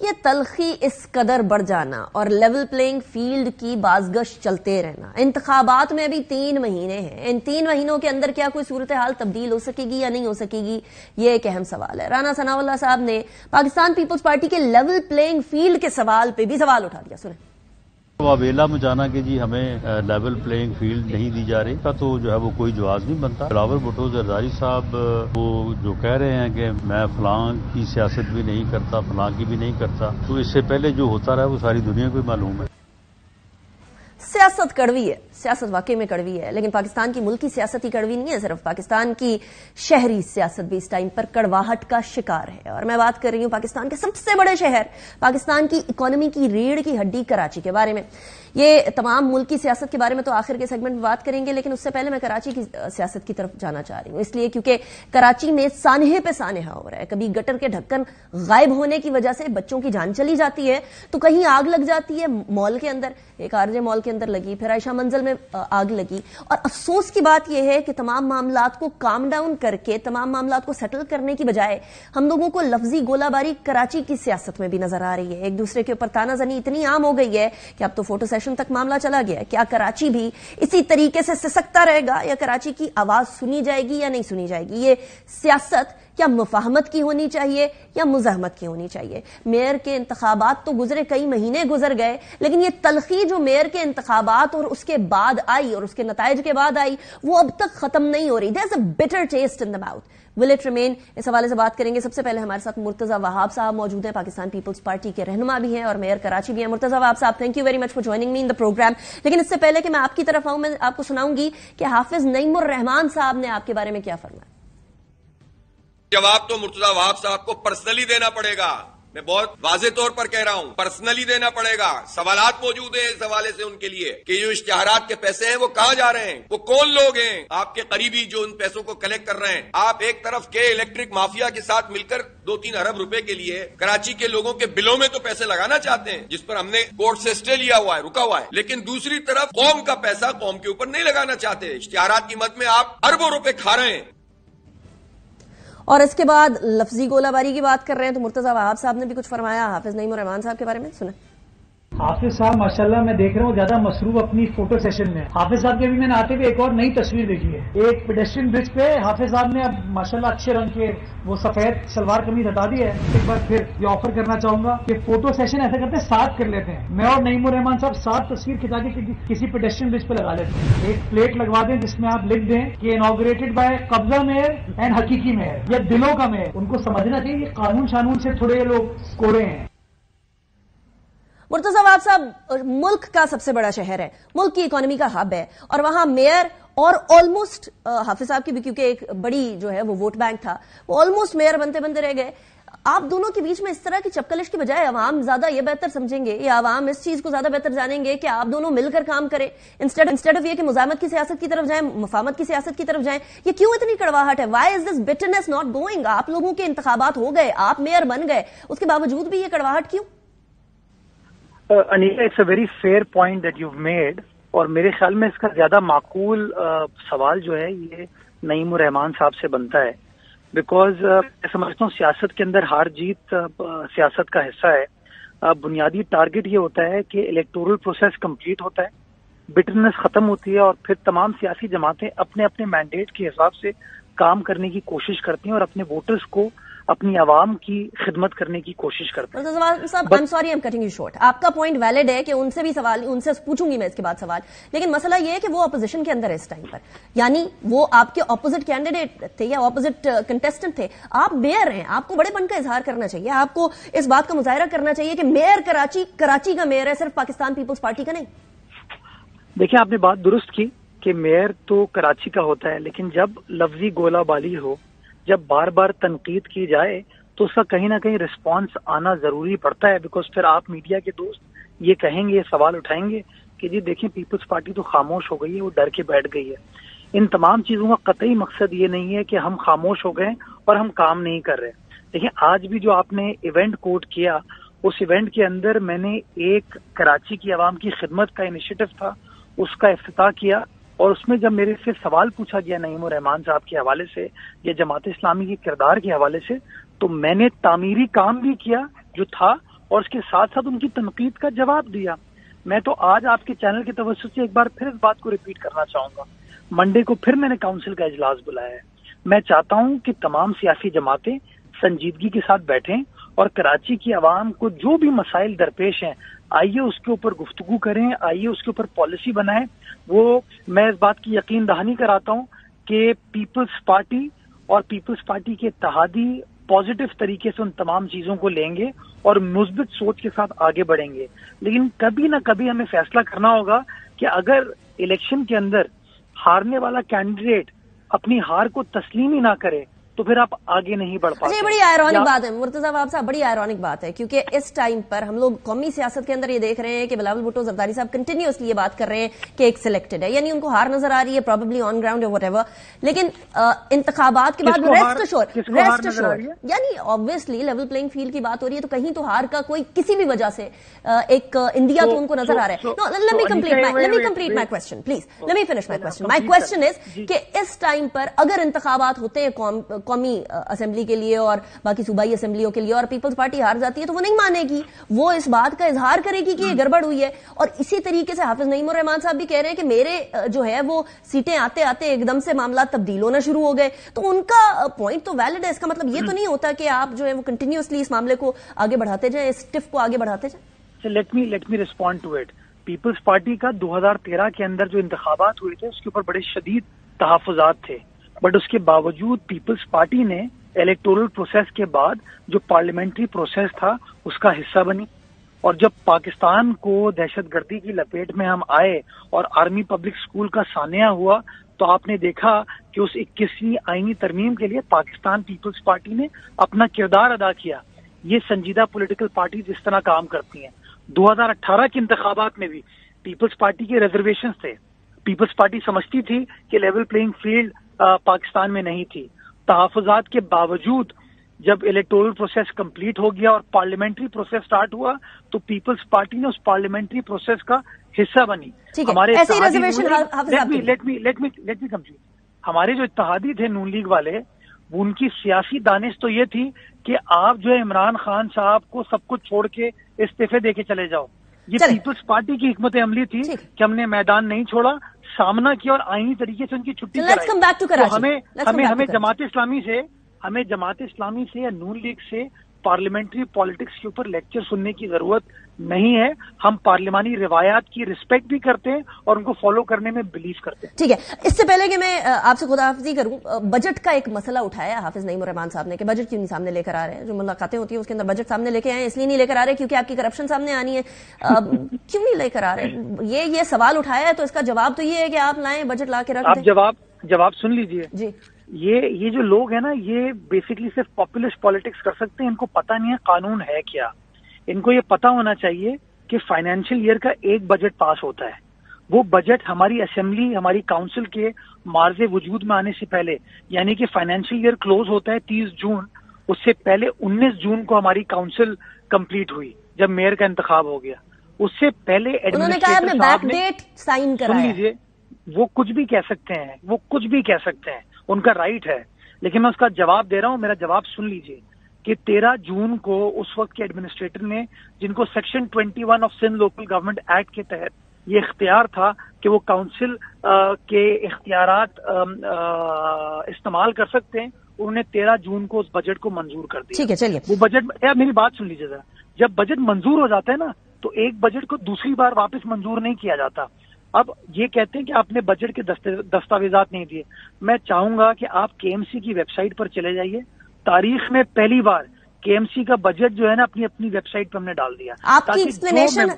یہ تلخی اس قدر بڑھ جانا اور لیول پلینگ فیلڈ کی بازگشت چلتے رہنا. انتخابات میں ابھی 3 مہینے ہیں. ان 3 مہینوں کے اندر کیا کوئی صورتحال تبدیل ہو سکے گی یا نہیں ہو سکے گی، یہ ایک اہم سوال ہے. رانا ثناء اللہ صاحب نے پاکستان پیپلز پارٹی کے لیول پلینگ فیلڈ کے سوال پہ بھی سوال اٹھا دیا. سنیں. واویلا مجانا کہ جی ہمیں لیول پلینگ فیلڈ نہیں دی جا رہی کا تو جو ہے وہ کوئی جواز نہیں بنتا. بلاول بھٹو زرداری صاحب وہ جو کہہ رہے ہیں کہ میں فلاں کی سیاست بھی نہیں کرتا، فلاں کی بھی نہیں کرتا، تو اس سے پہلے جو ہوتا رہا وہ ساری دنیا کو معلوم ہے. سیاست کڑوی ہے، سیاست واقعی میں کڑوی ہے، لیکن پاکستان کی ملکی سیاست ہی کڑوی نہیں ہے، صرف پاکستان کی شہری سیاست بھی اس ٹائم پر کڑواہٹ کا شکار ہے. اور میں بات کر رہی ہوں پاکستان کے سب سے بڑے شہر، پاکستان کی اکانومی کی ریڑھ کی ہڈی کراچی کے بارے میں. یہ تمام ملکی سیاست کے بارے میں تو آخر کے سیگمنٹ میں بات کریں گے، لیکن اس سے پہلے میں کراچی کی سیاست کی طرف جانا چاہ رہی ہوں، اس لیے کیونکہ کراچی میں سانحے پہ سانحہ ہو رہا ہے. کبھی گٹر کے ڈھکن غائب ہونے کی وجہ سے بچوں کی جان چلی جاتی ہے، تو کہیں آگ لگ جاتی ہے مال کے اندر، ایک آرجے مال کے اندر لگی، پھر عائشہ منزل میں آگ لگی. اور افسوس کی بات یہ ہے کہ تمام معاملات کو کام ڈاؤن کر کے، تمام معاملات کو سیٹل کرنے کی بجائے ہم لوگوں کو لفظی گولہ باری کراچی کی سیاست میں بھی نظر آ رہی ہے. ایک دوسرے کے اوپر تانا زنی اتنی عام ہو گئی ہے کہ اب تو فوٹو سیشن تک معاملہ چلا گیا ہے. کیا کراچی بھی اسی طریقے سے سسکتا رہے گا یا کراچی کی آواز سنی جائے گی یا نہیں سنی جائے گی؟ یہ سیاست کیا مفاہمت کی ہونی چاہیے یا مزاحمت کی ہونی چاہیے؟ میئر کے انتخابات تو گزرے، کئی مہینے گزر گئے، لیکن یہ تلخی جو میئر کے انتخابات اور اس کے بعد آئی اور اس کے نتائج کے بعد آئی وہ اب تک ختم نہیں ہو رہی. There's a bitter taste in the mouth. Will it remain؟ اس حوالے سے بات کریں گے. سب سے پہلے ہمارے ساتھ مرتضی وہاب صاحب موجود ہیں، پاکستان پیپلز پارٹی کے رہنما بھی ہیں اور میئر کراچی بھی ہیں. مرتضی وہاب صاحب، thank you very much for joining me in the program. لیکن اس سے پہلے کہ میں آپ کی طرف آؤں، میں آپ کو سناؤں گی کہ حافظ نعیم الرحمان صاحب نے آپ کے بارے میں کیا فرمایا. جواب تو مرتضی وہاب صاحب کو پرسنلی دینا پڑے گا. میں بہت واضح طور پر کہہ رہا ہوں، پرسنلی دینا پڑے گا. سوالات موجود ہیں اس حوالے سے ان کے لیے کہ جو اشتہارات کے پیسے ہیں وہ کہاں جا رہے ہیں، وہ کون لوگ ہیں آپ کے قریبی جو ان پیسوں کو کلیکٹ کر رہے ہیں. آپ ایک طرف کے الیکٹرک مافیا کے ساتھ مل کر 2-3 ارب روپے کے لیے کراچی کے لوگوں کے بلوں میں تو پیسے لگانا چاہتے ہیں، جس پر ہم نے کورٹ سے اسٹے لیا ہوا ہے، رکا ہوا ہے، لیکن دوسری طرف قوم کا پیسہ قوم کے اوپر نہیں لگانا چاہتے. اشتہارات کی مد میں آپ اربوں روپے کھا رہے ہیں. اور اس کے بعد لفظی گولہ باری کی بات کر رہے ہیں تو مرتضی وہاب صاحب نے بھی کچھ فرمایا حافظ نعیم الرحمان صاحب کے بارے میں. سنیں. حافظ صاحب ماشاءاللہ میں دیکھ رہا ہوں زیادہ مصروف اپنی فوٹو سیشن میں. حافظ صاحب کے بھی میں نے آتے ہوئے ایک اور نئی تصویر دیکھی ہے. ایک پیڈسٹرین برج پہ حافظ صاحب نے اب ماشاءاللہ اچھے رنگ کے وہ سفید شلوار قمیض ہٹا دی ہے. ایک بار پھر یہ آفر کرنا چاہوں گا کہ فوٹو سیشن ایسا کرتے ہیں 7 کر لیتے ہیں. میں اور نعیم الرحمان صاحب 7 تصویر کھچا کے کسی پیڈسٹرین برج پہ لگا لیتے ہیں. ایک پلیٹ لگوا دیں جس میں آپ لکھ دیں کہ انوگریٹڈ بائی قبضہ میئر اینڈ حقیقی میئر یا دلوں کا میئر. ان کو سمجھنا چاہیے کہ قانون شانون سے تھوڑے یہ لوگ کوڑے ہیں. مرتضی وہاب صاحب، ملک کا سب سے بڑا شہر ہے، ملک کی اکانومی کا ہب ہے، اور وہاں میئر اور آلموسٹ حافظ صاحب کی بھی کیونکہ ایک بڑی جو ہے وہ ووٹ بینک تھا، وہ آلموسٹ میئر بنتے بنتے رہ گئے. آپ دونوں کے بیچ میں اس طرح کی چپکلش کی بجائے عوام زیادہ یہ بہتر سمجھیں گے یا عوام اس چیز کو زیادہ بہتر جانیں گے کہ آپ دونوں مل کر کام کریں انسٹیڈ آف یہ کہ مزاحمت کی سیاست کی طرف جائیں، مفاہمت کی سیاست کی طرف جائیں. یہ کیوں اتنی کڑواہٹ ہے؟ Why is this bitterness not going? آپ لوگوں کے انتخابات ہو گئے، آپ میئر بن گئے، اس کے باوجود بھی یہ کڑواہٹ کیوں؟ Anita, it's a very fair point that you made, اور میرے خیال میں اس کا زیادہ معقول سوال جو ہے یہ نعیم الرحمان صاحب سے بنتا ہے. بیکاز میں سمجھتا ہوں سیاست کے اندر ہار جیت سیاست کا حصہ ہے. بنیادی ٹارگٹ یہ ہوتا ہے کہ الیکٹورل پروسیس کمپلیٹ ہوتا ہے، بٹرنس ختم ہوتی ہے، اور پھر تمام سیاسی جماعتیں اپنے اپنے مینڈیٹ کے حساب سے کام کرنے کی کوشش کرتی ہیں اور اپنے ووٹرز کو، اپنی عوام کی خدمت کرنے کی کوشش کرتے ہیں. صاحب I'm sorry I'm cutting you short. آپ کا پوائنٹ ویلڈ ہے کہ ان سے بھی سوال، ان سے پوچھوں گی میں اس کے بعد سوال، لیکن مسئلہ یہ ہے کہ وہ اپوزیشن کے اندر ہے اس ٹائم پر، یعنی وہ آپ کے اپوزٹ کینڈیڈیٹ تھے یا اپوزٹ کنٹیسٹنٹ تھے. آپ میئر ہیں، آپ کو بڑے پن کا اظہار کرنا چاہیے، آپ کو اس بات کا مظاہرہ کرنا چاہیے کہ میئر کراچی کا میئر ہے، صرف پاکستان پیپلز پارٹی کا نہیں. دیکھیں، آپ نے بات درست کی کہ میئر تو کراچی کا ہوتا ہے، لیکن جب لفظی گولہ باری ہو، جب بار بار تنقید کی جائے تو اس کا کہیں نہ کہیں رسپانس آنا ضروری پڑتا ہے. بیکاز پھر آپ میڈیا کے دوست یہ کہیں گے، یہ سوال اٹھائیں گے کہ جی دیکھیں پیپلز پارٹی تو خاموش ہو گئی ہے، وہ ڈر کے بیٹھ گئی ہے. ان تمام چیزوں کا قطعی مقصد یہ نہیں ہے کہ ہم خاموش ہو گئے اور ہم کام نہیں کر رہے. دیکھیں، آج بھی جو آپ نے ایونٹ کوٹ کیا، اس ایونٹ کے اندر میں نے ایک کراچی کی عوام کی خدمت کا انیشیٹو تھا، اس کا افتتاح کیا، اور اس میں جب میرے سے سوال پوچھا گیا نعیم الرحمان صاحب کے حوالے سے یا جماعت اسلامی کے کردار کے حوالے سے، تو میں نے تعمیری کام بھی کیا جو تھا، اور اس کے ساتھ ساتھ ان کی تنقید کا جواب دیا. میں تو آج آپ کے چینل کے توسط سے ایک بار پھر اس بات کو ریپیٹ کرنا چاہوں گا. منڈے کو پھر میں نے کاؤنسل کا اجلاس بلایا ہے. میں چاہتا ہوں کہ تمام سیاسی جماعتیں سنجیدگی کے ساتھ بیٹھیں اور کراچی کی عوام کو جو بھی مسائل درپیش ہیں آئیے اس کے اوپر گفتگو کریں, آئیے اس کے اوپر پالیسی بنائیں. وہ میں اس بات کی یقین دہانی کراتا ہوں کہ پیپلز پارٹی اور پیپلز پارٹی کے اتحادی پازیٹو طریقے سے ان تمام چیزوں کو لیں گے اور مثبت سوچ کے ساتھ آگے بڑھیں گے. لیکن کبھی نہ کبھی ہمیں فیصلہ کرنا ہوگا کہ اگر الیکشن کے اندر ہارنے والا کینڈیڈیٹ اپنی ہار کو تسلیم ہی نہ کرے تو پھر آپ آگے نہیں بڑھ پاتے. یہ بڑی آئرونک بات ہے مرتضی وہاب صاحب, بڑی آئرونک بات ہے, کیونکہ اس ٹائم پر ہم لوگ قومی سیاست کے اندر یہ دیکھ رہے ہیں کہ بلاول بھٹو زرداری صاحب کنٹینیوسلی یہ بات کر رہے ہیں کہ ایک سلیکٹڈ ہے, یعنی ان کو ہار نظر آ رہی ہے پروبیبلی آن گراؤنڈ اور وٹ ایور. لیکن انتخابات کے بعد ریسٹ اشور یعنی آبویسلی لیول پلینگ فیلڈ کی بات ہو رہی ہے, تو کہیں تو ہار کا کوئی کسی بھی وجہ سے ایک اندیا تو ان کو نظر آ رہا ہے. Let me complete my question, please. Let me finish my question. My question is کہ اس ٹائم پر اگر انتخابات ہوتے ہیں قومی اسمبلی کے لیے اور باقی صوبائی اسمبلیوں کے لیے اور پیپلز پارٹی ہار جاتی ہے تو وہ نہیں مانے گی, وہ اس بات کا اظہار کرے گی کہ یہ گڑبڑ ہوئی ہے. اور اسی طریقے سے حافظ نعیم الرحمان صاحب بھی کہہ رہے ہیں کہ میرے جو ہے وہ سیٹیں آتے آتے ایک دم سے معاملات تبدیل ہونا شروع ہو گئے. تو ان کا پوائنٹ تو ویلڈ ہے, اس کا مطلب یہ تو نہیں ہوتا کہ آپ جو ہے وہ کنٹینیوسلی اس معاملے کو آگے بڑھاتے جائیں, اس ٹف کو آگے بڑھاتے جائیں. Let me respond to it. Peoples Party کا 2013 کے اندر جو انتخابات ہوئے تھے اس کے اوپر بڑے شدید تحفظات تھے, بٹ اس کے باوجود پیپلز پارٹی نے الیکٹورل پروسیس کے بعد جو پارلیمنٹری پروسیس تھا اس کا حصہ بنی. اور جب پاکستان کو دہشت گردی کی لپیٹ میں ہم آئے اور آرمی پبلک اسکول کا سانحہ ہوا تو آپ نے دیکھا کہ اس 21ویں آئینی ترمیم کے لیے پاکستان پیپلز پارٹی نے اپنا کردار ادا کیا. یہ سنجیدہ پولیٹیکل پارٹیز اس طرح کام کرتی ہیں. 2018 کے انتخابات میں بھی پیپلز پارٹی کے ریزرویشنز تھے. پیپلز پارٹی سمجھتی تھی کہ لیول پلینگ فیلڈ پاکستان میں نہیں تھی. تحفظات کے باوجود جب الیکٹورل پروسیس کمپلیٹ ہو گیا اور پارلیمنٹری پروسیس سٹارٹ ہوا تو پیپلز پارٹی نے اس پارلیمنٹری پروسیس کا حصہ بنی. ہمارے ہمارے جو اتحادی تھے نون لیگ والے, ان کی سیاسی دانش تو یہ تھی کہ آپ جو ہے عمران خان صاحب کو سب کچھ چھوڑ کے استعفے دے کے چلے جاؤ. یہ پیپلز پارٹی کی حکمت عملی تھی کہ ہم نے میدان نہیں چھوڑا, سامنا کیا اور آئینی طریقے سے ان کی چھٹی کرائی. ہمیں جماعت اسلامی سے یا نون لیگ سے پارلیمنٹری پالیٹکس کے اوپر لیکچر سننے کی ضرورت نہیں ہے. ہم پارلیمانی روایات کی رسپیکٹ بھی کرتے ہیں اور ان کو فالو کرنے میں بلیو کرتے ہیں. ٹھیک ہے, اس سے پہلے کہ میں آپ سے خداحافظی کروں, بجٹ کا ایک مسئلہ اٹھایا حافظ نعیم الرحمان صاحب نے کہ بجٹ کیوں نہیں سامنے لے کر آ رہے ہیں. جو ملاقاتیں ہوتی ہیں اس کے اندر بجٹ سامنے لے کے آئے, اس لیے نہیں لے کر آ رہے کیونکہ آپ کی کرپشن سامنے آنی ہے. کیوں نہیں لے کر آ رہے؟ یہ سوال اٹھایا ہے تو اس کا جواب تو یہ ہے کہ آپ لائیں, بجٹ لا کے رکھ دیں. آپ جواب سن لیجئے. جی, یہ جو لوگ ہیں نا یہ بیسکلی صرف پاپولسٹ پالیٹکس کر سکتے ہیں. ان کو پتہ نہیں ہے قانون ہے کیا. ان کو یہ پتہ ہونا چاہیے کہ فائنینشیل ایئر کا ایک بجٹ پاس ہوتا ہے. وہ بجٹ ہماری اسمبلی, ہماری کاؤنسل کے معرض وجود میں آنے سے پہلے, یعنی کہ فائنینشیل ایئر کلوز ہوتا ہے 30 جون, اس سے پہلے 19 جون کو ہماری کاؤنسل کمپلیٹ ہوئی جب میئر کا انتخاب ہو گیا. اس سے پہلے ایڈمنسٹریٹر صاحب نے سائن کرایا. سن لیجیے, وہ کچھ بھی کہہ سکتے ہیں, ان کا رائٹ ہے. لیکن میں اس کا جواب دے رہا ہوں, میرا جواب سن لیجیے کہ 13 جون کو اس وقت کے ایڈمنسٹریٹر نے, جن کو section 21 of Sindh local government act کے تحت یہ اختیار تھا کہ وہ کاؤنسل کے اختیارات استعمال کر سکتے ہیں, انہوں نے 13 جون کو اس بجٹ کو منظور کر دیا. ٹھیک ہے, چلیے. وہ بجٹ, میری بات سن لیجیے ذرا, جب بجٹ منظور ہو جاتا ہے نا تو ایک بجٹ کو دوسری بار واپس منظور نہیں کیا جاتا. اب یہ کہتے ہیں کہ آپ نے بجٹ کے دستاویزات نہیں دیے. میں چاہوں گا کہ آپ KMC کی ویب سائٹ پر چلے جائیے. تاریخ میں پہلی بار KMC کا بجٹ جو ہے نا اپنی ویب سائٹ پہ ہم نے ڈال دیا. آپ کی ایکسپلینیشن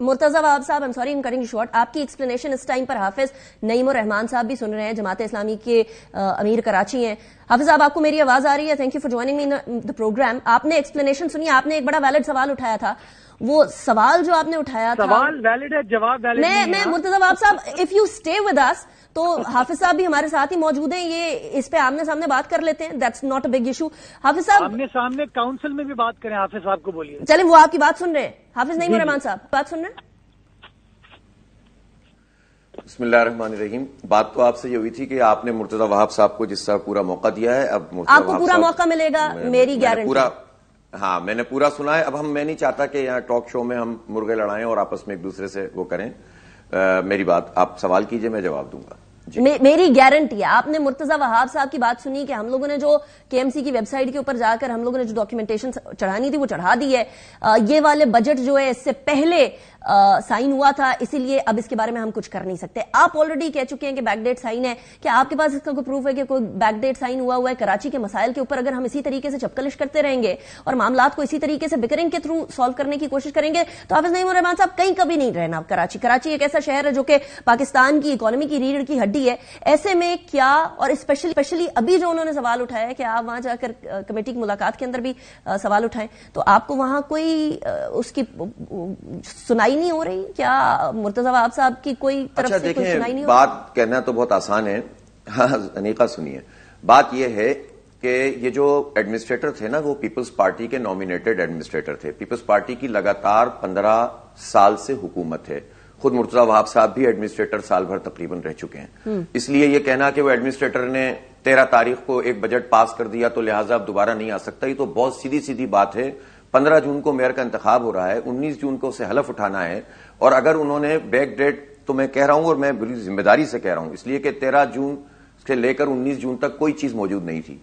مرتضی وہاب صاحب, I'm sorry I'm cutting you short, آپ کی ایکسپلینیشن اس ٹائم پر حافظ نعیم الرحمان صاحب بھی سن رہے ہیں, جماعت اسلامی کے امیر کراچی ہیں. حافظ صاحب, آپ کو میری آواز آ رہی ہے؟ Thank you for joining me in the program. آپ نے ایکسپلینیشن سنی, آپ نے ایک بڑا ویلڈ سوال اٹھایا تھا. وہ سوال جو آپ نے اٹھایا تھا, سوال ویلڈ ہے, جواب ویلڈ نہیں ہے. میں مرتضی وہاب صاحب, if you stay with us, تو حافظ صاحب بھی ہمارے ساتھ ہی موجود ہیں, یہ اس پہ آمنے سامنے بات کر لیتے ہیں. That's not a big issue. حافظ صاحب آمنے سامنے کاؤنسل میں بھی بات کریں. حافظ صاحب کو بولیے. چلیں, وہ آپ کی بات سن رہے ہیں. حافظ نعیم الرحمان صاحب بات سن رہے ہیں. بسم اللہ الرحمن الرحیم. بات تو آپ سے یہ ہوئی تھی کہ آپ نے مرتضی وہاب صاحب کو جس طرح پورا موقع دیا ہے, اب آپ کو پورا موقع ملے گا, میری گارنٹی. ہاں میں نے پورا سنا ہے. اب میں نہیں چاہتا کہ یہاں ٹاک شو میں ہم مرغے لڑائیں اور آپس میں ایک دوسرے سے وہ کریں. میری بات آپ سوال کیجئے, میں جواب دوں گا. میری گارنٹی ہے. آپ نے مرتضی وہاب صاحب کی بات سنی کہ ہم لوگوں نے جو کے ایم سی کی ویب سائٹ کے اوپر جا کر ہم لوگوں نے جو ڈاکیومنٹیشن چڑھانی تھی وہ چڑھا دی ہے. یہ والے بجٹ جو ہے اس سے پہلے سائن ہوا تھا, اسی لیے اب اس کے بارے میں ہم کچھ کر نہیں سکتے. آپ آلریڈی کہہ چکے ہیں کہ بیک ڈیٹ سائن ہے. کیا آپ کے پاس اس کا کوئی پروف ہے کہ کوئی بیک ڈیٹ سائن ہوا ہے؟ کراچی کے مسائل کے اوپر اگر ہم اسی طریقے سے چپکلش کرتے رہیں گے اور معاملات کو اسی طریقے سے بکرنگ کے تھرو سالو کرنے کی کوشش کریں گے تو حافظ نعیم الرحمان صاحب کہیں کبھی نہیں رہنا. کراچی ایک ایسا شہر ہے جو کہ پاکستان کی اکانومی کی ریڑھ کی ہڈی ہے. ایسے میں کیا, اور اسپیشلی ابھی جو انہوں نے سوال اٹھایا ہے کہ آپ وہاں جا کر کمیٹی کی ملاقات کے اندر بھی سوال اٹھائیں, تو آپ کو وہاں کوئی اس کی سنائی نہیں ہو رہی کیا؟ مرتضی وہاب صاحب کی کوئی طرف سے کوئی سنائی نہیں ہو رہی؟ بات کہنا تو بہت آسان ہے. انیقا سنیے, بات یہ ہے کہ یہ جو ایڈمنسٹریٹر تھے نا وہ پیپلز پارٹی کے نامینیٹڈ ایڈمنسٹریٹر تھے. پیپلز پارٹی کی لگاتار 15 سال سے حکومت ہے. خود مرتضی وہاب صاحب بھی ایڈمنسٹریٹر سال بھر تقریباً رہ چکے ہیں. اس لیے یہ کہنا کہ وہ ایڈمنسٹریٹر نے 13 تاریخ کو ایک بجٹ پاس کر دیا تو لہٰذا اب دوبارہ نہیں آ سکتا, یہ تو بہت سیدھی بات ہے. 15 جون کو میئر کا انتخاب ہو رہا ہے, 19 جون کو اسے حلف اٹھانا ہے, اور اگر انہوں نے بیک ڈیٹ, تو میں کہہ رہا ہوں اور میں بڑی ذمہ داری سے کہہ رہا ہوں اس لیے کہ 13 جون سے لے کر 19 جون تک کوئی چیز موجود نہیں تھی,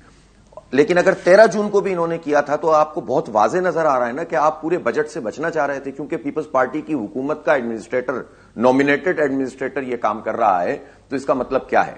لیکن اگر 13 جون کو بھی انہوں نے کیا تھا تو آپ کو بہت واضح نظر آ رہا ہے نا کہ آپ پورے بجٹ سے بچنا چاہ رہے تھے, کیونکہ پیپلز پارٹی کی حکومت کا ایڈمنسٹریٹر, نامینیٹڈ ایڈمنسٹریٹر یہ کام کر رہا ہے, تو اس کا مطلب کیا ہے؟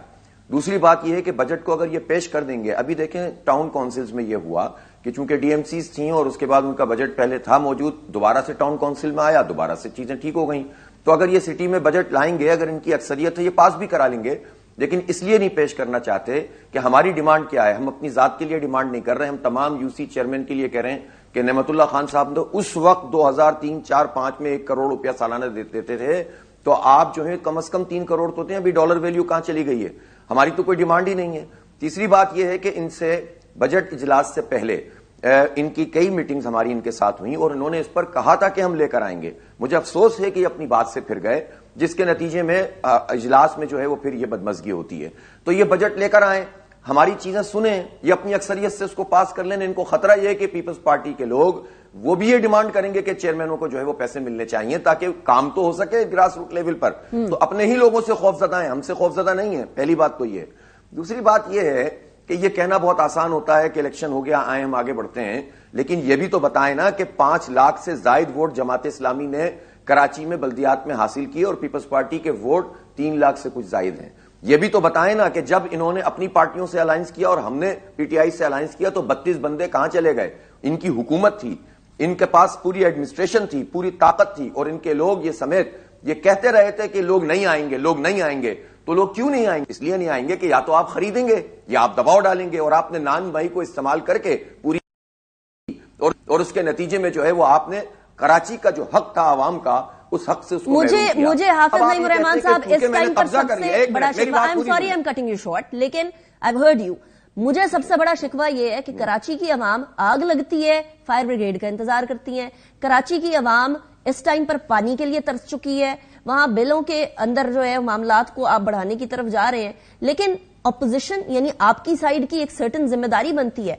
دوسری بات یہ ہے کہ بجٹ کو اگر یہ پیش کر دیں گے, ابھی دیکھیں ٹاؤن کونسلز میں یہ ہوا کہ چونکہ ڈی ایم سیز تھیں اور اس کے بعد ان کا بجٹ پہلے تھا موجود, دوبارہ سے ٹاؤن کونسل میں آیا, دوبارہ سے چیزیں ٹھیک ہو گئیں. تو اگر یہ سٹی میں بجٹ لائیں گے, اگر ان کی اکثریت ہے یہ پاس بھی کرا لیں گے, لیکن اس لیے نہیں پیش کرنا چاہتے کہ ہماری ڈیمانڈ کیا ہے. ہم اپنی ذات کے لیے ڈیمانڈ نہیں کر رہے, ہم تمام یو سی چیئرمین کے لیے کہہ رہے ہیں کہ نعمت اللہ خان صاحب تو اس وقت 2003, 4, 5 میں 1 کروڑ روپیہ سالانہ دیتے تھے, تو آپ جو ہے کم از کم 3 کروڑ تو ہوتے ہیں. ابھی ڈالر ویلیو کہاں چلی گئی ہے؟ ہماری تو کوئی ڈیمانڈ ہی نہیں ہے. تیسری بات یہ ہے کہ ان سے بجٹ اجلاس سے پہلے ان کی کئی میٹنگز ہماری ان کے ساتھ ہوئیں اور انہوں نے اس پر کہا تھا کہ ہم لے کر آئیں گے. مجھے افسوس ہے کہ یہ اپنی بات سے پھر گئے, جس کے نتیجے میں اجلاس میں جو ہے وہ پھر یہ بدمزگی ہوتی ہے. تو یہ بجٹ لے کر آئیں, ہماری چیزیں سنیں, یہ اپنی اکثریت سے اس کو پاس کر لیں. ان کو خطرہ یہ ہے کہ پیپلز پارٹی کے لوگ وہ بھی یہ ڈیمانڈ کریں گے کہ چیئرمینوں کو جو ہے وہ پیسے ملنے چاہیے تاکہ کام تو ہو سکے گراس روٹ لیول پر. تو اپنے ہی لوگوں سے خوف زدہ ہیں, ہم سے خوف زدہ نہیں ہے. پہلی بات تو یہ. دوسری بات یہ ہے کہ یہ کہنا بہت آسان ہوتا ہے کہ الیکشن ہو گیا, آئیں ہم آگے بڑھتے ہیں, لیکن یہ بھی تو بتائیں نا کہ 5 لاکھ سے زائد ووٹ جماعت اسلامی نے کراچی میں بلدیات میں حاصل کیے اور پیپلز پارٹی کے ووٹ 3 لاکھ سے کچھ زائد ہیں. یہ بھی تو بتائیں نا کہ جب انہوں نے اپنی پارٹیوں سے الائنس کیا اور ہم نے پی ٹی آئی سے الائنس کیا تو 32 بندے کہاں چلے گئے؟ ان کی حکومت تھی, ان کے پاس پوری ایڈمنسٹریشن تھی, پوری طاقت تھی, اور ان کے لوگ یہ سمیت یہ کہتے رہے تھے کہ لوگ نہیں آئیں گے, لوگ نہیں آئیں گے. تو لوگ کیوں نہیں آئیں گے؟ اس لیے نہیں آئیں گے کہ یا تو آپ خریدیں گے یا آپ دباؤ ڈالیں گے, اور آپ نے نان بھائی کو استعمال کر کے پوری اور اس کے نتیجے میں جو ہے وہ آپ نے کراچی کا جو حق تھا عوام کا, اس حق سے اس کو مجھے حافظ نعیم الرحمان صاحب اس ٹائم پر سب سے بڑا شکوہ, I'm sorry I'm cutting you short, لیکن I've heard you. مجھے سب سے بڑا شکوہ یہ ہے کہ کراچی کی عوام آگ لگتی ہے, فائر بریگیڈ کا انتظار کرتی ہیں. کراچی کی عوام اس ٹائم پر پانی کے لیے ترس چکی ہے. وہاں بلوں کے اندر جو ہے معاملات کو آپ بڑھانے کی طرف جا رہے ہیں, لیکن اپوزیشن یعنی آپ کی سائیڈ کی ایک سرٹن ذمہ داری بنتی ہے.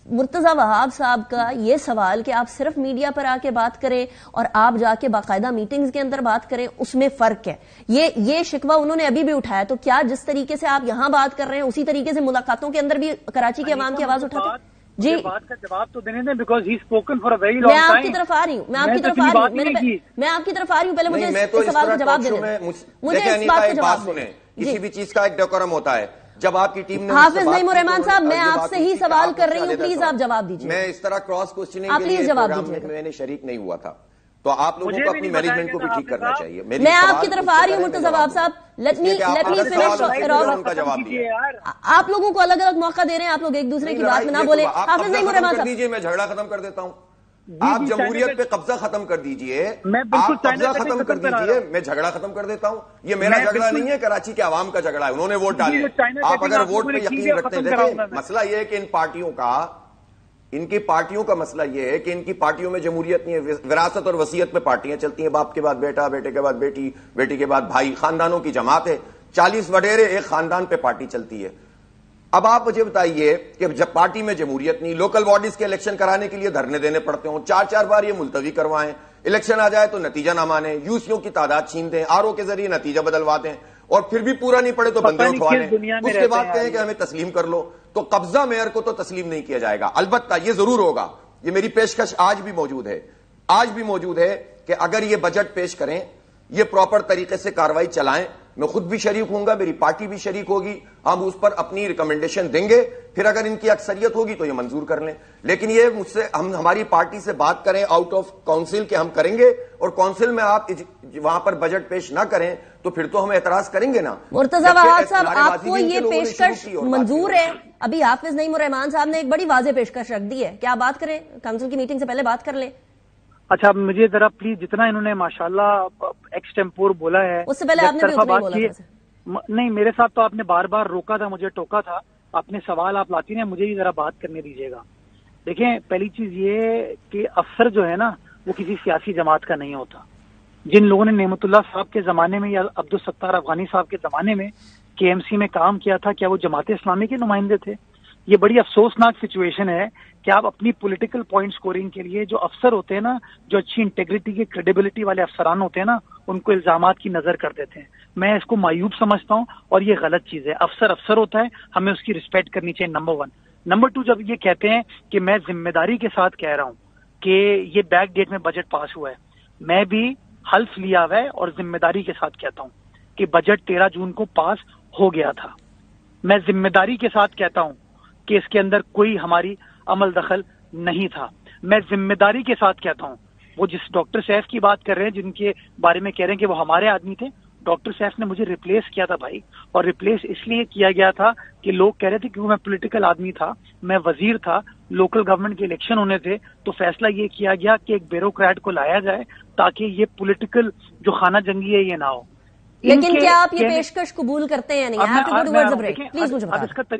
مرتضی وہاب صاحب کا یہ سوال کہ آپ صرف میڈیا پر آ کے بات کریں اور آپ جا کے باقاعدہ میٹنگز کے اندر بات کریں, اس میں فرق ہے. یہ شکوہ انہوں نے ابھی بھی اٹھایا. تو کیا جس طریقے سے آپ یہاں بات کر رہے ہیں اسی طریقے سے ملاقاتوں کے اندر بھی کراچی کے عوام کی آواز اٹھاتے ہیں؟ جی بات کا جواب تو دینے دیں, because he spoken for a very long time. میں آپ کی طرف آ رہی ہوں, میں آپ کی طرف آ رہی ہوں. پہلے مجھے اس سوال کا جواب دینے دیں. مجھے اس بات کا جواب دیں. کسی بھی چیز کا ایک ڈیکورم ہوتا ہے. جب آپ کی ٹیم نے حافظ نعیم الرحمان صاحب, میں آپ سے ہی سوال کر رہی ہوں, پلیز آپ جواب دیجیے. میں اس طرح کراس کوسچننگ کے لیے پروگرام میں نے شریک نہیں ہوا تھا, تو آپ لوگوں کو اپنی مینجمنٹ کو بھی ٹھیک کرنا چاہیے. میں آپ کی طرف آ رہی ہوں مرتضی وہاب صاحب, لیٹ می فنش. آپ لوگوں کو الگ الگ موقع دے رہے ہیں, آپ لوگ ایک دوسرے کی بات میں نہ بولے. حافظ نعیم الرحمان صاحب دیجیے, میں جھگڑا ختم کر دیتا ہوں. آپ جمہوریت پہ قبضہ ختم کر دیجئے, آپ قبضہ ختم کر دیجئے, میں جھگڑا ختم کر دیتا ہوں. یہ میرا جھگڑا نہیں ہے, کراچی کے عوام کا جھگڑا ہے, انہوں نے ووٹ ڈالے. آپ اگر ووٹ پہ یقین رکھتے ہیں, دیکھیں مسئلہ یہ ہے کہ ان کی پارٹیوں کا مسئلہ یہ ہے کہ ان کی پارٹیوں میں جمہوریت نہیں ہے. وراثت اور وصیت میں پارٹیاں چلتی ہیں, باپ کے بعد بیٹا, بیٹے کے بعد بیٹی, بیٹی کے بعد بھائی, خاندانوں کی جماعت ہے. 40 وڈیرے ایک خاندان پہ پارٹی چلتی ہے. اب آپ مجھے بتائیے کہ جب پارٹی میں جمہوریت نہیں، لوکل باڈیز کے الیکشن کرانے کے لیے دھرنے دینے پڑتے ہوں، 4 بار یہ ملتوی کروائیں، الیکشن آ جائے تو نتیجہ نہ مانیں، یوسیوں کی تعداد چھین دیں، آر او کے ذریعے نتیجہ بدلوا دیں، اور پھر بھی پورا نہیں پڑے تو بندے اٹھوا لیں، اس کے بعد کہیں کہ ہمیں تسلیم کر لو. تو قبضہ میئر کو تو تسلیم نہیں کیا جائے گا. البتہ یہ ضرور ہوگا، یہ میری پیشکش آج بھی موجود ہے کہ اگر یہ بجٹ پیش کریں، یہ پراپر طریقے سے کاروائی چلائیں، میں خود بھی شریک ہوں گا، میری پارٹی بھی شریک ہوگی، ہم اس پر اپنی ریکمنڈیشن دیں گے، پھر اگر ان کی اکثریت ہوگی تو یہ منظور کر لیں. لیکن یہ مجھ سے ہماری پارٹی سے بات کریں آؤٹ آف کاؤنسل کہ ہم کریں گے، اور کاؤنسل میں آپ وہاں پر بجٹ پیش نہ کریں تو پھر تو ہم اعتراض کریں گے نا. مرتضیٰ وہاب صاحب، آپ کو یہ پیشکش منظور ہے؟ ابھی حافظ نعیم الرحمان صاحب نے ایک بڑی واضح پیشکش رکھ دی ہے، کیا بات کریں؟ کاؤنسل کی میٹنگ سے پہلے بات کر لیں. اچھا مجھے ذرا پلیز، جتنا انہوں نے ماشاءاللہ ایکسٹیمپور بولا ہے، اس سے پہلے آپ نے بھی اتنا ہی بولا. نہیں، میرے ساتھ تو آپ نے بار بار روکا تھا، مجھے ٹوکا تھا، اپنے سوال آپ لاتی ہیں، مجھے ہی ذرا بات کرنے دیجیے گا. دیکھیں، پہلی چیز یہ کہ افسر جو ہے نا وہ کسی سیاسی جماعت کا نہیں ہوتا. جن لوگوں نے نعمت اللہ صاحب کے زمانے میں یا عبدالستار افغانی صاحب کے زمانے میں کے ایم سی میں کام کیا تھا، کیا وہ جماعت اسلامی کے نمائندے تھے؟ یہ بڑی افسوسناک سچویشن ہے کہ آپ اپنی پولیٹیکل پوائنٹ سکورنگ کے لیے جو افسر ہوتے ہیں نا، جو اچھی انٹیگریٹی کی کریڈیبلٹی والے افسران ہوتے ہیں نا، ان کو الزامات کی نظر کر دیتے ہیں. میں اس کو معیوب سمجھتا ہوں اور یہ غلط چیز ہے. افسر ہوتا ہے، ہمیں اس کی رسپیکٹ کرنی چاہیے، نمبر 1. نمبر 2، جب یہ کہتے ہیں کہ میں ذمہ داری کے ساتھ کہہ رہا ہوں کہ یہ بیک ڈیٹ میں بجٹ پاس ہوا ہے، میں بھی حلف لیا ہوا ہے اور ذمہ داری کے ساتھ کہتا ہوں کہ بجٹ 13 جون کو پاس ہو گیا تھا. میں ذمہ داری کے ساتھ کہتا ہوں کہ اس کے اندر کوئی ہماری عمل دخل نہیں تھا. میں ذمہ داری کے ساتھ کہتا ہوں، وہ جس ڈاکٹر سیف کی بات کر رہے ہیں، جن کے بارے میں کہہ رہے ہیں کہ وہ ہمارے آدمی تھے، ڈاکٹر سیف نے مجھے ریپلیس کیا تھا بھائی، اور ریپلیس اس لیے کیا گیا تھا کہ لوگ کہہ رہے تھے کہ میں پولیٹیکل آدمی تھا، میں وزیر تھا، لوکل گورنمنٹ کے الیکشن ہونے تھے، تو فیصلہ یہ کیا گیا کہ ایک بیوروکریٹ کو لایا جائے تاکہ یہ پولیٹیکل جو خانہ جنگی ہے یہ نہ ہو. لیکن کیا آپ یہ پیشکش قبول کرتے ہیں؟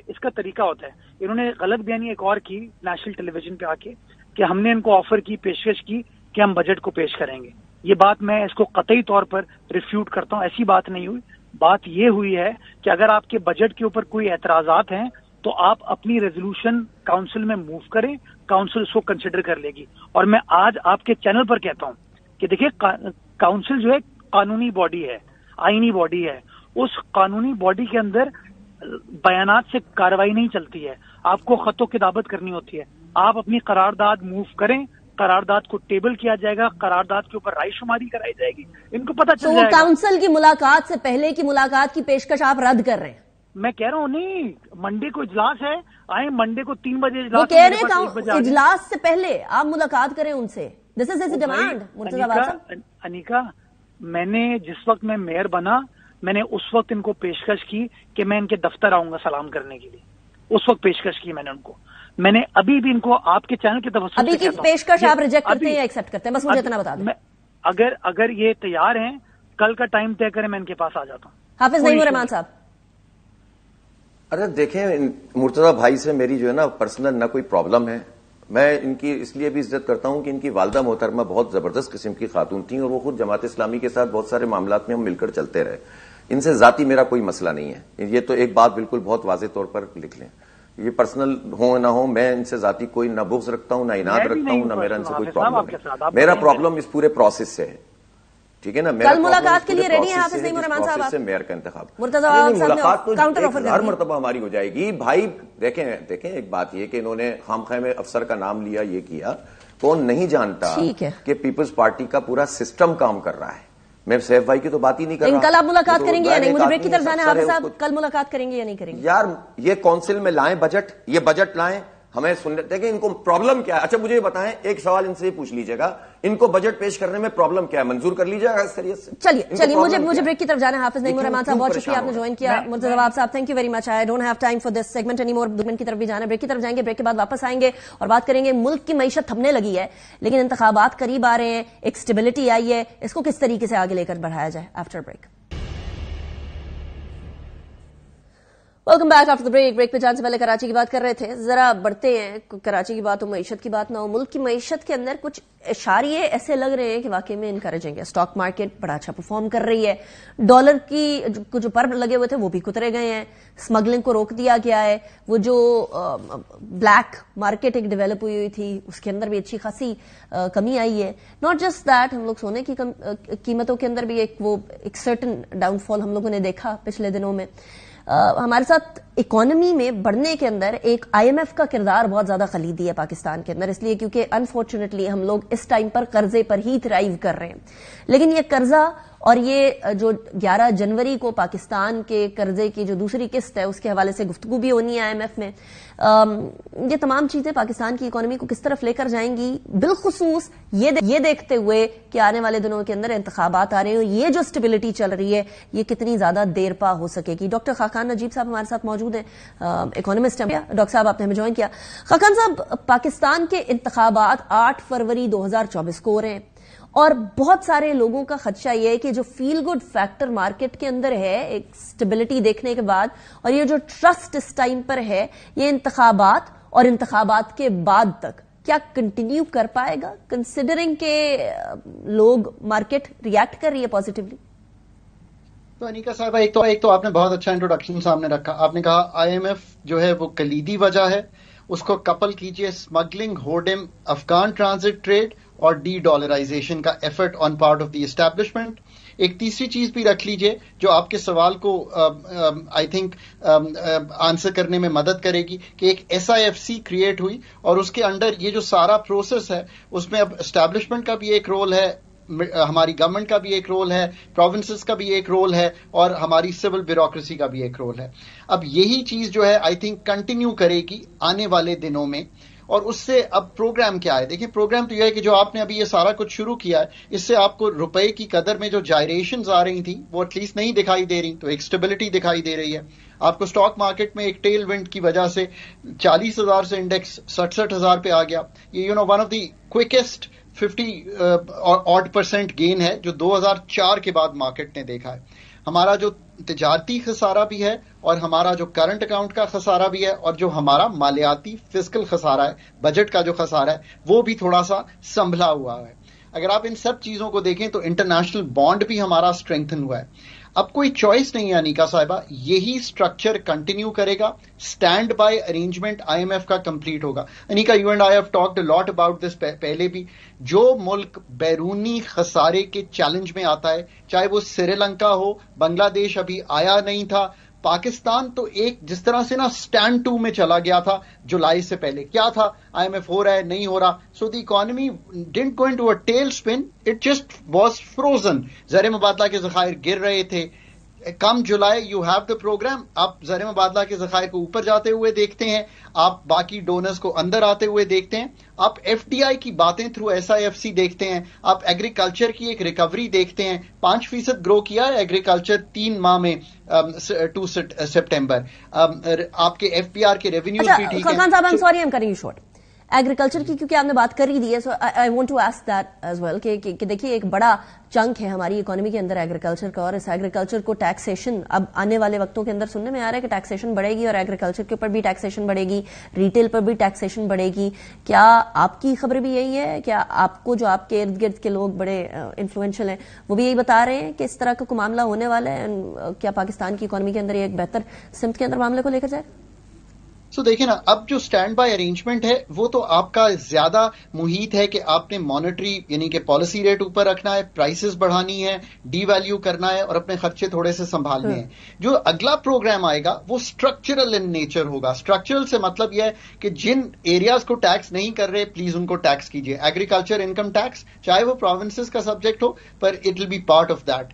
اس کا طریقہ ہوتا ہے. انہوں نے غلط بیانی ایک اور کی نیشنل ٹیلی ویژن پہ آ کے کہ ہم نے ان کو آفر کی، پیشکش کی کہ ہم بجٹ کو پیش کریں گے. یہ بات میں اس کو قطعی طور پر ریفیوٹ کرتا ہوں، ایسی بات نہیں ہوئی. بات یہ ہوئی ہے کہ اگر آپ کے بجٹ کے اوپر کوئی اعتراضات ہیں تو آپ اپنی ریزولوشن کاؤنسل میں موو کریں، کاؤنسل اس کو کنسیڈر کر لے گی. اور میں آج آپ کے چینل پر کہتا ہوں کہ دیکھیے، کاؤنسل جو ہے قانونی باڈی ہے، آئینی باڈی ہے. اس قانونی باڈی کے اندر بیانات سے کاروائی نہیں چلتی ہے، آپ کو خط و کتابت کرنی ہوتی ہے. آپ اپنی قرارداد موو کریں، قرارداد کو ٹیبل کیا جائے گا، قرارداد کے اوپر رائے شماری کرائی جائے گی، ان کو پتہ چل جائے گا. تو کاؤنسل کی ملاقات سے پہلے کی ملاقات کی پیشکش آپ رد کر رہے ہیں؟ میں کہہ رہا ہوں نہیں، منڈے کو اجلاس ہے، آئیں منڈے کو 3 بجے اجلاس. وہ کہہ رہے ہیں اجلاس سے پہلے آپ ملاقات کریں ان سے. دس is his demand. Murtaza Wahab صاحب، انیکا، میں نے جس وقت میں میئر بنا، میں نے اس وقت ان کو پیشکش کی کہ میں ان کے دفتر آؤں گا سلام کرنے کے لیے. اس وقت پیشکش کی میں نے ان کو. میں نے ابھی بھی ان کو آپ کے چینل کی طرف ابھی کی پیشکش آپ ریجیکٹ کرتے ہیں یا ایکسپٹ کرتے ہیں؟ بس مجھے اتنا بتا دیں. اگر یہ تیار ہیں، کل کا ٹائم طے کریں، میں ان کے پاس آ جاتا ہوں. حافظ نعیم الرحمان صاحب. ارے دیکھیں، مرتضیٰ بھائی سے میری جو ہے نا پرسنل نہ کوئی پرابلم ہے. میں ان کی اس لیے بھی عزت کرتا ہوں کہ ان کی والدہ محترمہ بہت زبردست قسم کی خاتون تھیں، اور وہ خود جماعت اسلامی کے ساتھ بہت سارے معاملات میں ہم مل کر چلتے رہے. ان سے ذاتی میرا کوئی مسئلہ نہیں ہے. یہ تو ایک بات بالکل بہت واضح طور پر لکھ لیں. یہ پرسنل ہو نہ ہو، میں ان سے ذاتی کوئی نہ بغض رکھتا ہوں، نہ عناد رکھتا ہوں، نہ میرا ان سے کوئی پرابلم ہے. میرا پرابلم اس پورے پروسیس سے ہے. ٹھیک ہے نا؟ کل ملاقات کے لیے ریڈی ہیں حافظ نعیم الرحمان صاحب؟ سے میئر کا انتخاب، ملاقات تو ہر مرتبہ ہماری ہو جائے گی. بھائی دیکھیں ایک بات یہ کہ انہوں نے خامخواہ میں افسر کا نام لیا، یہ کیا. کون نہیں جانتا کہ پیپلز پارٹی کا پورا سسٹم کام کر رہا ہے. میں سیف بھائی کی تو بات ہی نہیں کر رہا. کل آپ ملاقات کریں گے یا نہیں؟ مجھے بریک کی طرف جانا ہے. حافظ صاحب، کل ملاقات کریں گے یا نہیں کریں گے؟ یار یہ کونسل میں لائیں بجٹ، یہ بجٹ لائیں، ہمیں سننے دیکھیں ان کو پرابلم کیا ہے. اچھا مجھے بتائیں، ایک سوال ان سے پوچھ لیجیے گا، ان کو بجٹ پیش کرنے میں پرابلم کیا ہے؟ منظور کر لیجیے گا اس طریقے سے. چلیے مجھے بریک کی طرف جانا ہے. حافظ نعیم الرحمان صاحب، بہت شکریہ آپ نے جوائن کیا. مرتضیٰ وہاب صاحب، thank you very much. I don't have time for this segment any more. دمن کی طرف بھی جانا ہے، بریک کی طرف جائیں گے. بریک کے بعد واپس آئیں گے اور بات کریں گے. ملک کی معیشت تھمنے لگی ہے لیکن انتخابات قریب آ رہے ہیں، ایک اسٹیبلٹی آئی ہے، اس کو کس طریقے سے آگے لے کر بڑھایا جائے. After break. Welcome back after the break پہ جانے سے پہلے کراچی کی بات کر رہے تھے. ذرا بڑھتے ہیں, کراچی کی بات ہو, معیشت کی بات نہ ہو. ملک کی معیشت کے اندر کچھ اشاریے ایسے لگ رہے ہیں کہ واقعی میں انکریجنگ ہے. اسٹاک مارکیٹ بڑا اچھا پرفارم کر رہی ہے. ڈالر کی جو پر لگے ہوئے تھے وہ بھی کترے گئے ہیں. اسمگلنگ کو روک دیا گیا ہے. وہ جو بلیک مارکیٹ ایک ڈیولپ ہوئی تھی اس کے اندر بھی اچھی خاصی کمی آئی ہے. ناٹ جسٹ دیٹ, ہم لوگ سونے کی قیمتوں کے اندر بھی ایک سرٹن ڈاؤن فال ہم لوگوں نے دیکھا پچھلے دنوں میں. ہمارے ساتھ اکانومی میں بڑھنے کے اندر ایک آئی ایم ایف کا کردار بہت زیادہ خلیدی ہے پاکستان کے اندر, اس لیے کیونکہ انفارچونیٹلی ہم لوگ اس ٹائم پر قرضے پر ہی تھرائیو کر رہے ہیں. لیکن یہ قرضہ اور یہ جو 11 جنوری کو پاکستان کے قرضے کی جو دوسری قسط ہے اس کے حوالے سے گفتگو بھی ہونی ہے آئی ایم ایف میں, یہ تمام چیزیں پاکستان کی اکانومی کو کس طرف لے کر جائیں گی, بالخصوص یہ دیکھتے ہوئے کہ آنے والے دنوں کے اندر انتخابات آ رہے ہیں, یہ جو اسٹیبلٹی چل رہی ہے یہ کتنی زیادہ دیر پا ہو سکے گی. ڈاکٹر خاقان نجیب صاحب ہمارے ساتھ موجود ہیں, اکانومسٹ ہیں. ڈاکٹر صاحب آپ نے ہمیں جوائن کیا. خاقان صاحب, پاکستان کے انتخابات 8 فروری 2024 کو ہو رہے ہیں اور بہت سارے لوگوں کا خدشہ یہ ہے کہ جو فیل گڈ فیکٹر مارکیٹ کے اندر ہے ایک سٹیبلٹی دیکھنے کے بعد, اور یہ جو ٹرسٹ اس ٹائم پر ہے, یہ انتخابات اور انتخابات کے بعد تک کیا کنٹینیو کر پائے گا, کنسیڈرنگ کہ لوگ مارکیٹ ریئیکٹ کر رہی ہے پازیٹیولی؟ تو انیکا صاحبہ, ایک تو آپ نے بہت اچھا انٹروڈکشن سامنے رکھا. آپ نے کہا آئی ایم ایف جو ہے وہ کلیدی وجہ ہے, اس کو کپل کیجئے اسمگلنگ, ہورڈم, افغان ٹرانزٹ ٹریڈ اور ڈی ڈالرائزیشن کا effort on part of the establishment. ایک تیسری چیز بھی رکھ لیجئے جو آپ کے سوال کو آئی تھنک آنسر کرنے میں مدد کرے گی, کہ ایک S I F C create ہوئی اور اس کے انڈر یہ جو سارا پروسیس ہے اس میں اب اسٹیبلشمنٹ کا بھی ایک رول ہے, ہماری گورنمنٹ کا بھی ایک رول ہے, پروونسز کا بھی ایک رول ہے, اور ہماری سول بیوروکریسی کا بھی ایک رول ہے. اب یہی چیز جو ہے آئی تھنک کنٹینیو کرے گی آنے والے دنوں میں. اور اس سے اب پروگرام کیا ہے؟ دیکھیں, پروگرام تو یہ ہے کہ جو آپ نے ابھی یہ سارا کچھ شروع کیا ہے, اس سے آپ کو روپے کی قدر میں جو جائریشنز آ رہی تھیں وہ ایٹ لیسٹ نہیں دکھائی دے رہی, تو ایک اسٹیبلٹی دکھائی دے رہی ہے. آپ کو اسٹاک مارکیٹ میں ایک ٹیل ونڈ کی وجہ سے 40,000 سے انڈیکس 67,000 پہ آ گیا. یہ one of the quickest 50% gain ہے جو 2004 کے بعد مارکیٹ نے دیکھا ہے. ہمارا جو تجارتی خسارہ بھی ہے اور ہمارا جو کرنٹ اکاؤنٹ کا خسارہ بھی ہے, اور جو ہمارا مالیاتی فسکل خسارہ ہے, بجٹ کا جو خسارہ ہے, وہ بھی تھوڑا سا سنبھلا ہوا ہے. اگر آپ ان سب چیزوں کو دیکھیں تو انٹرنیشنل بانڈ بھی ہمارا اسٹرینتھن ہوا ہے. اب کوئی چوائس نہیں ہے انیکا صاحبہ, یہی اسٹرکچر کنٹینیو کرے گا. Stand by arrangement I M F کا کمپلیٹ ہوگا. Anika, you and I have talked a lot about this پہلے بھی. جو ملک بیرونی خسارے کے چیلنج میں آتا ہے, چاہے وہ سری لنکا ہو, بنگلہ دیش ابھی آیا نہیں تھا, پاکستان تو ایک جس طرح سے نا اسٹینڈ 2 میں چلا گیا تھا جولائی سے پہلے. کیا تھا, آئی ایم ایف ہو رہا ہے, نہیں ہو رہا, so the economy didn't go into a tailspin, it just was frozen. زر مبادلہ کے ذخائر گر رہے تھے. Come July you have the program, آپ زر مبادلہ کے ذخائر کو اوپر جاتے ہوئے دیکھتے ہیں, آپ باقی ڈونرز کو اندر آتے ہوئے دیکھتے ہیں, آپ ایف ڈی آئی کی باتیں through S I F C دیکھتے ہیں, آپ ایگریکلچر کی ایک ریکوری دیکھتے ہیں. 5% گرو کیا ہے ایگریکلچر 3 ماہ میں 2 سپٹمبر. آپ کے ایف پی آر کے ریونیوز بھی ٹھیک ہیں. خاقان صاحب, I'm sorry, I'm cutting you short. Agriculture کی کیونکہ آپ نے بات کر ہی دی ہے, so I want to ask that as well کہ دیکھیے ایک بڑا چنک ہے ہماری اکانومی کے اندر ایگریکلچر کا, اور اس ایگریکلچر کو ٹیکسیشن اب آنے والے وقتوں کے اندر سننے میں آ رہا ہے کہ ٹیکسیشن بڑھے گی, اور ایگریکلچر کے اوپر بھی ٹیکسیشن بڑھے گی, ریٹیل پر بھی ٹیکسیشن بڑھے گی. کیا آپ کی خبر بھی یہی ہے؟ کیا آپ کو جو آپ کے ارد گرد کے لوگ بڑے انفلوئنشل ہیں وہ بھی یہی بتا رہے ہیں کہ اس طرح کا کوئی معاملہ ہونے والا ہے؟ کیا پاکستان کی اکانومی کے اندر ایک بہتر سمت کے اندر معاملے کو لے کر جائے؟ سو دیکھیں نا, اب جو اسٹینڈ بائی ارینجمنٹ ہے وہ تو آپ کا زیادہ محیط ہے کہ آپ نے مانیٹری یعنی کہ پالیسی ریٹ اوپر رکھنا ہے, پرائسز بڑھانی ہے, ڈی ویلیو کرنا ہے, اور اپنے خرچے تھوڑے سے سنبھالنے ہیں. جو اگلا پروگرام آئے گا وہ اسٹرکچرل ان نیچر ہوگا. اسٹرکچرل سے مطلب یہ ہے کہ جن ایریاز کو ٹیکس نہیں کر رہے پلیز ان کو ٹیکس کیجیے. ایگریکلچر انکم ٹیکس چاہے وہ پروونسز کا سبجیکٹ ہو, پر it will be part of that.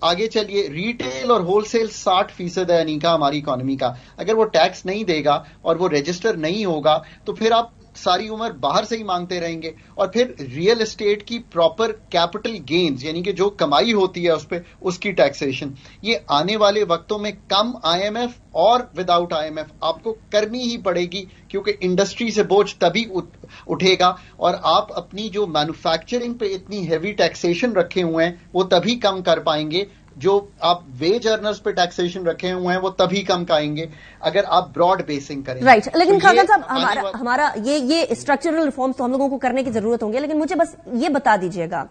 آگے چلیے, ریٹیل اور ہول سیل 60% ہے انیکا ہماری اکانومی کا. اگر وہ ٹیکس نہیں دے گا اور وہ رجسٹر نہیں ہوگا تو پھر آپ ساری عمر باہر سے ہی مانگتے رہیں گے. اور پھر ریئل اسٹیٹ کی پراپر کیپٹل گینز یعنی کہ جو کمائی ہوتی ہے اس پہ اس کی ٹیکسیشن, یہ آنے والے وقتوں میں کم آئی ایم ایف اور وداؤٹ آئی ایم ایف آپ کو کرنی ہی پڑے گی, کیونکہ انڈسٹری سے بوجھ تبھی اٹھے گا, اور آپ اپنی جو مینوفیکچرنگ پہ اتنی ہیوی ٹیکسیشن رکھے ہوئے ہیں وہ تبھی کم کر پائیں گے جو آپ ویج ارنرز پہ ٹیکسیشن رکھے ہوئے ہیں وہ تبھی کم آئیں گے اگر آپ براڈ بیسنگ کریں. رائٹ. لیکن خاقان صاحب ہمارا یہ اسٹرکچرل ریفارمز تو ہم لوگوں کو کرنے کی ضرورت ہوں گی, لیکن مجھے بس یہ بتا دیجیے گا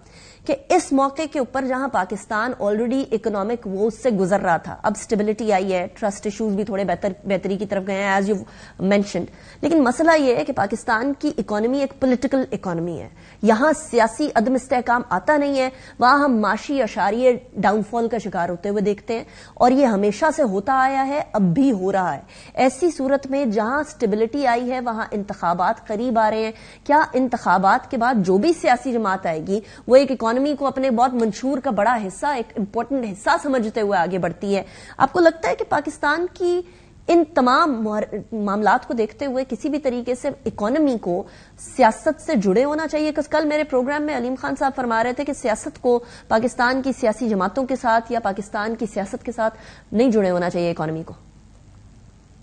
کہ اس موقع کے اوپر جہاں پاکستان آلریڈی اکنامک ووز سے گزر رہا تھا, اب اسٹیبلٹی آئی ہے, ٹرسٹ ایشوز بھی تھوڑے بہتری کی طرف گئے ہیں ایز یو مینشنڈ, لیکن مسئلہ یہ ہے کہ پاکستان کی اکانومی ایک پولیٹیکل اکانومی ہے, یہاں سیاسی عدم استحکام آتا نہیں ہے, وہاں ہم معاشی اشاریے ڈاؤن فال کا شکار ہوتے ہوئے دیکھتے ہیں, اور یہ ہمیشہ سے ہوتا آیا ہے, اب بھی ہو رہا ہے. ایسی صورت میں جہاں اسٹیبلٹی آئی ہے وہاں انتخابات قریب آ رہے ہیں, کیا انتخابات کے بعد جو بھی سیاسی جماعت آئے گی وہ ایک اکانومی کو اپنے بہت منشور کا بڑا حصہ, ایک امپورٹنٹ حصہ سمجھتے ہوئے آگے بڑھتی ہے؟ آپ کو لگتا ہے کہ پاکستان کی ان تمام معاملات کو دیکھتے ہوئے کسی بھی طریقے سے اکانومی کو سیاست سے جڑے ہونا چاہیے؟ کل میرے پروگرام میں علیم خان صاحب فرما رہے تھے کہ سیاست کو پاکستان کی سیاسی جماعتوں کے ساتھ یا پاکستان کی سیاست کے ساتھ نہیں جڑے ہونا چاہیے اکانومی کو.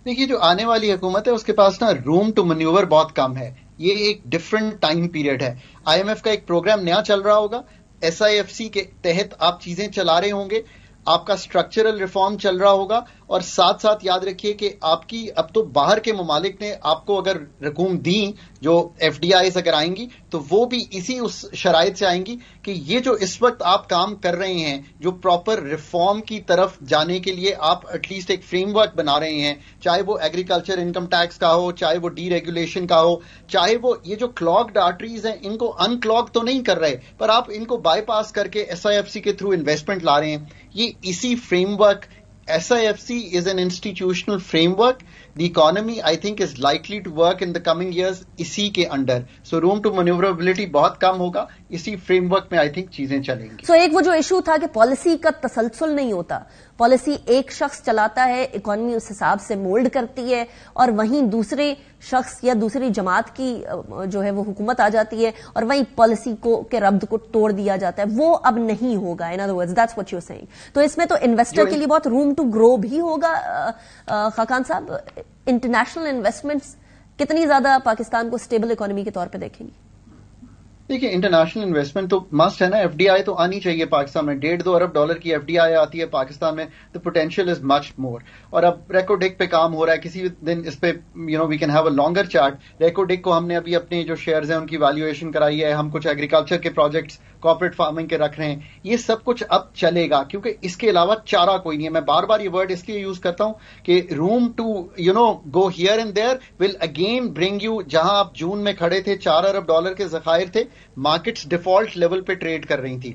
دیکھیے, جو آنے والی حکومت ہے اس کے پاس نا روم ٹو مینیور بہت کم ہے. یہ ایک ڈفرنٹ ٹائم پیریڈ ہے. آئی ایم ایف کا ایک پروگرام نیا چل رہا ہوگا, ایس آئی ایف سی کے تحت آپ چیزیں چلا رہے ہوں گے, آپ کا اسٹرکچرل ریفارم چل رہا ہوگا, اور ساتھ ساتھ یاد رکھیے کہ آپ کی اب تو باہر کے ممالک نے آپ کو اگر رقوم دیں, جو ایف ڈی آئیز اگر آئیں گی تو وہ بھی اسی اس شرائط سے آئیں گی کہ یہ جو اس وقت آپ کام کر رہے ہیں, جو پراپر ریفارم کی طرف جانے کے لیے آپ ایٹ لیسٹ ایک فریم ورک بنا رہے ہیں, چاہے وہ ایگریکلچر انکم ٹیکس کا ہو, چاہے وہ ڈی ریگولیشن کا ہو, چاہے وہ یہ جو کلاگڈ آرٹریز ہیں ان کو ان کلاگ تو نہیں کر رہے, پر آپ ان کو بائی پاس کر کے ایس آئی ایف سی کے تھرو انویسٹمنٹ لا رہے ہیں. یہ اسی frame work, SIFC is an institutional framework. The economy, I think, is likely to work in the coming years اسی کے under. So room to maneuverability بہت کم ہوگا, اسی فریم ورک میں I think چیزیں چلیں گی. So ایک وہ جو ایشو تھا کہ پالیسی کا تسلسل نہیں ہوتا, پالیسی ایک شخص چلاتا ہے, اکانومی اس حساب سے مولڈ کرتی ہے, اور وہیں دوسرے شخص یا دوسری جماعت کی جو ہے وہ حکومت آ جاتی ہے اور وہیں پالیسی کو کے ربط کو توڑ دیا جاتا ہے. وہ اب نہیں ہوگا. In other words, that's what you're saying. تو اس میں تو انویسٹر کے لیے بہت روم ٹو گرو بھی ہوگا. خاقان صاحب, انٹرنیشنل انویسٹمنٹس کتنی زیادہ پاکستان کو اسٹیبل اکانومی کے طور پہ دیکھیں گی؟ دیکھیے, انٹرنیشنل انویسٹمنٹ تو مسٹ ہے نا, ایف ڈی آئی تو آنی چاہیے پاکستان میں. $1.5-2 ارب کی ایف ڈی آئی آتی ہے پاکستان میں, the potential is much more. اور اب ریکوڈک پہ کام ہو رہا ہے, کسی دن اس پہ we can have a longer chart. Reko Diq کو ہم نے ابھی اپنے جو شیئرز ہیں ان کی ویلیویشن کرائی ہے, ہم کچھ ایگریکلچر کے پروجیکٹس کارپوریٹ فارمنگ کے رکھ رہے ہیں. یہ سب کچھ اب چلے گا کیونکہ اس کے علاوہ چارہ کوئی نہیں ہے. میں بار بار یہ ورڈ اس لیے یوز کرتا ہوں کہ room to go here and there will again bring you, جہاں آپ جون میں کھڑے تھے $4 ارب کے ذخائر تھے, مارکیٹس ڈیفالٹ لیول پہ ٹریڈ کر رہی تھی.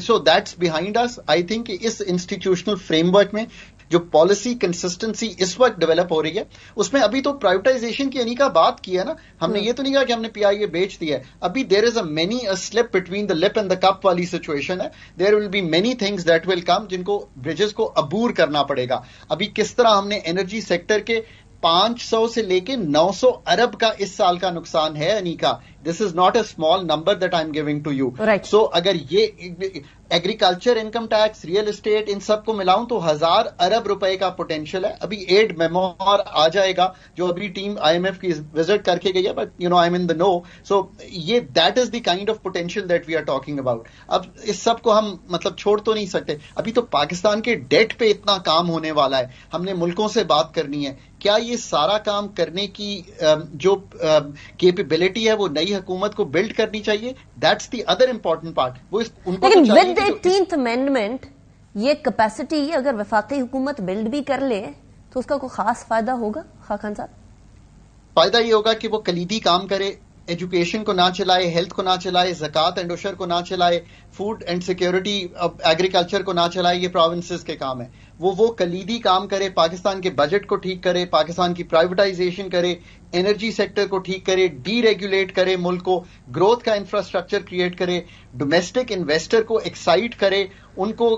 So that's behind us. I think اس انسٹیٹیوشنل فریم ورک میں جو پالیسی کنسسٹنسی اس وقت ڈیولپ ہو رہی ہے, اس میں ابھی تو پرائیویٹائزیشن کی انیکا بات کی ہے نا ہم نے. یہ تو نہیں کہا کہ ہم نے پی آئی اے بیچ دیا ہے. ابھی there is a many slip between the lip and the cup والی سچویشن ہے. There will be many things that will come, جن کو برجز کو عبور کرنا پڑے گا. ابھی کس طرح ہم نے انرجی سیکٹر کے 500 سے لے کے 900 ارب کا اس سال کا نقصان ہے Anika. This is not a small number that I am giving to you. So اگر یہ agriculture, income tax, real estate, ان سب کو ملاؤں تو 1000 ارب روپے کا پوٹینشیل ہے. ابھی ایڈ میموار آ جائے گا جو ابھی ٹیم آئی ایم ایف کی وزٹ کر کے گئی ہے, بٹ آئی ایم ان دا نو. سو یہ that is the kind of potential that we are talking about. اب اس سب کو ہم چھوڑ تو نہیں سکتے. ابھی تو پاکستان کے ڈیٹ پہ اتنا کام ہونے والا ہے, ہم نے ملکوں سے بات کرنی ہے. کیا یہ سارا کام کرنے کی جو کیپیبلٹی ہے وہ نئی حکومت کو بلڈ کرنی چاہیے؟ That's the other important part. لیکن ود 18th امینڈمنٹ یہ کیپیسٹی اگر وفاقی حکومت بلڈ بھی کر لے تو اس کا کوئی خاص فائدہ ہوگا؟ خاقان صاحب, فائدہ یہ ہوگا کہ وہ کلیدی کام کرے, ایجوکیشن کو نہ چلائے, ہیلتھ کو نہ چلائے, زکوٰۃ اینڈ عشر کو نہ چلائے, فوڈ اینڈ سیکورٹی, ایگریکلچر کو نہ چلائے. یہ پروونسز کے کام ہے. وہ کلیدی کام کرے, پاکستان کے بجٹ کو ٹھیک کرے, پاکستان کی پرائیویٹائزیشن کرے, انرجی سیکٹر کو ٹھیک کرے, ڈی ریگولیٹ کرے ملک کو, گروتھ کا انفراسٹرکچر کریٹ کرے, ڈومیسٹک انویسٹر کو ایکسائٹ کرے, ان کو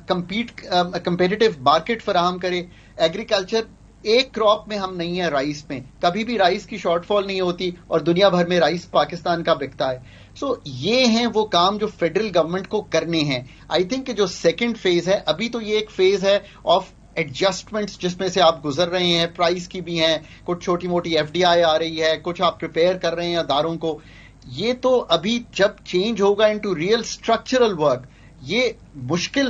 کمپیٹیٹو مارکیٹ فراہم کرے. ایگریکلچر ایک کراپ میں ہم نہیں ہیں, رائس میں کبھی بھی رائس کی شارٹ فال نہیں ہوتی اور دنیا بھر میں رائس پاکستان کا بکتا ہے. سو یہ ہیں وہ کام جو فیڈرل گورنمنٹ کو کرنے ہیں. آئی تھنک کہ جو سیکنڈ فیز ہے, ابھی تو یہ ایک فیز ہے آف ایڈجسٹمنٹس جس میں سے آپ گزر رہے ہیں, پرائز کی بھی ہیں, کچھ چھوٹی موٹی ایف ڈی آئی آ رہی ہے, کچھ آپ پریپیئر کر رہے ہیں اداروں کو. یہ تو ابھی جب چینج ہوگا انٹو ریئل اسٹرکچرل ورک, یہ مشکل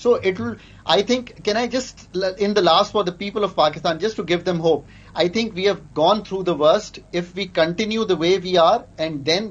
So it will, I think, can I just, in the last for the people of Pakistan, just to give them hope, I think we have gone through the worst. If we continue the way we are and then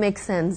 Makes sense.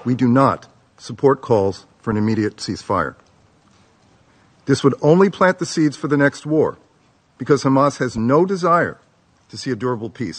We do not support calls for an immediate ceasefire. This would only plant the seeds for the next war, because Hamas has no desire to see a durable peace.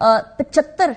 75